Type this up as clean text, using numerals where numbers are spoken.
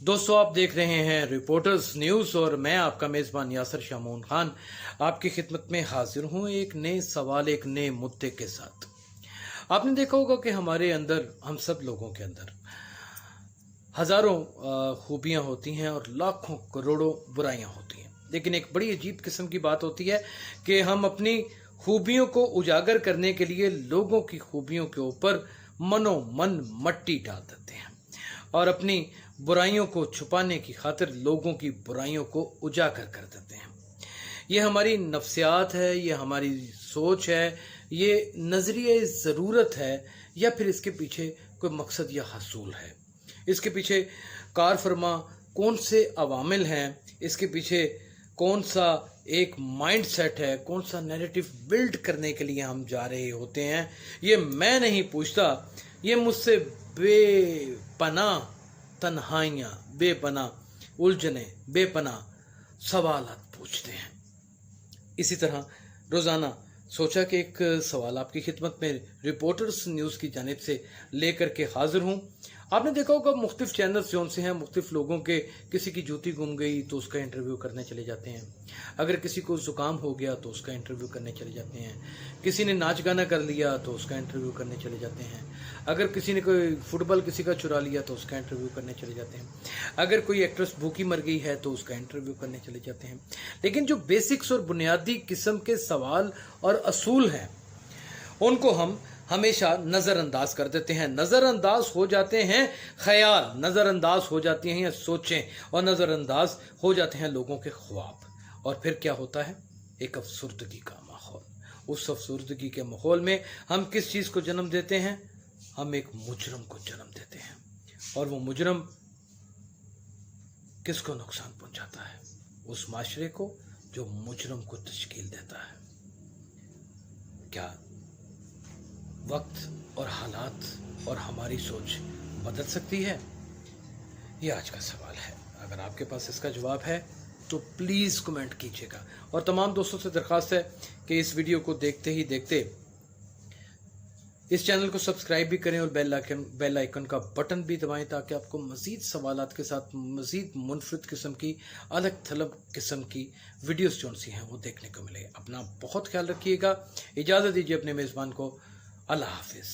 दोस्तों, आप देख रहे हैं रिपोर्टर्स न्यूज़ और मैं आपका मेज़बान यासर शामून खान आपकी खिदमत में हाजिर हूं एक नए सवाल, एक नए मुद्दे के साथ। आपने देखा होगा कि हमारे अंदर, हम सब लोगों के अंदर हज़ारों खूबियां होती हैं और लाखों करोड़ों बुराइयां होती हैं, लेकिन एक बड़ी अजीब किस्म की बात होती है कि हम अपनी खूबियों को उजागर करने के लिए लोगों की खूबियों के ऊपर मनोमन मट्टी डाल देते हैं और अपनी बुराइयों को छुपाने की खातिर लोगों की बुराइयों को उजागर कर देते हैं। ये हमारी नफ्सियात है, ये हमारी सोच है, ये नज़रिए ज़रूरत है, या फिर इसके पीछे कोई मकसद या हसूल है। इसके पीछे कार फरमा कौन से अवामिल हैं, इसके पीछे कौन सा एक माइंड सेट है, कौन सा नैरेटिव बिल्ड करने के लिए हम जा रहे होते हैं, ये मैं नहीं पूछता। ये मुझसे बेपनाह तन्हाइयाँ, बेपनाह उलझने, बेपनाह सवालात पूछते हैं। इसी तरह रोज़ाना सोचा कि एक सवाल आपकी खिदमत में रिपोर्टर्स न्यूज़ की जानिब से लेकर के हाजिर हूँ। आपने देखा होगा मुख्तलिफ चैनल्स जौन से हैं, मुख्तलिफ लोगों के, किसी की जूती गुम गई तो उसका इंटरव्यू करने चले जाते हैं, अगर किसी को ज़ुकाम हो गया तो उसका इंटरव्यू करने चले जाते हैं, किसी ने नाच गाना कर लिया तो उसका इंटरव्यू करने चले जाते हैं, अगर किसी ने कोई फुटबॉल किसी का चुरा लिया तो उसका इंटरव्यू करने चले जाते हैं, अगर कोई एक्ट्रेस भूखी मर गई है तो उसका इंटरव्यू करने चले जाते हैं। लेकिन जो बेसिक्स और बुनियादी किस्म के सवाल और असूल हैं उनको हम हमेशा नज़रअंदाज कर देते हैं। नज़रअंदाज हो जाते हैं ख्याल, नज़रअंदाज हो जाती हैं सोचें, और नज़रअंदाज हो जाते हैं लोगों के ख्वाब। और फिर क्या होता है? एक अफसुर्दगी का माहौल। उस अफसुर्दगी के माहौल में हम किस चीज़ को जन्म देते हैं? हम एक मुजरम को जन्म देते हैं। और वो मुजरम किसको नुकसान पहुंचाता है? उस माशरे को जो मुजरम को तश्कील देता है। क्या वक्त और हालात और हमारी सोच बदल सकती है? ये आज का सवाल है। अगर आपके पास इसका जवाब है तो प्लीज़ कमेंट कीजिएगा। और तमाम दोस्तों से दरख्वास्त है कि इस वीडियो को देखते ही देखते इस चैनल को सब्सक्राइब भी करें और बेल आइकन का बटन भी दबाएं, ताकि आपको मज़ीद सवालात के साथ मज़ीद मुनफरिद किस्म की, अलग थलग किस्म की वीडियोस जो सी हैं वो देखने को मिले। अपना बहुत ख्याल रखिएगा। इजाज़त दीजिए अपने मेज़बान को। अल्लाह हाफिज़।